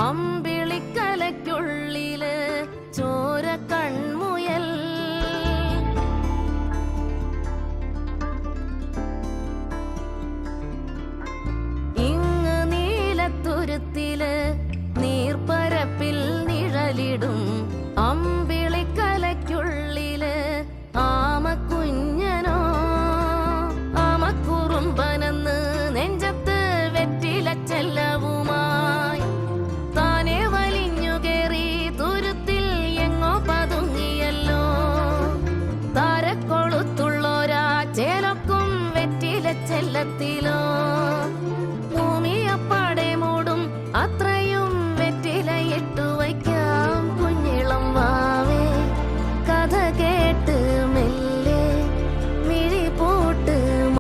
അമ്പിളിക്കലയ്ക്കുള്ളില് ചോര കൺമുയൽ. ഇങ്ങ് നീലത്തുരുത്തില് നീർപ്പരപ്പിൽ നിഴലിടും അമ്പിളിക്കലയ്ക്കുള്ളില് ആമക്കുഞ്ഞനോ ആമക്കുറുമ്പനെന്ന് നെഞ്ചത്ത് വെറ്റില ചെല്ലവുമായി താനെ വലിഞ്ഞു കേറി തുരുത്തിൽ എങ്ങോ പതുങ്ങിയല്ലോ. താരക്കൊളുത്തുള്ളോരാ ചേലക്കും വെറ്റില ചെല്ലത്തിലോ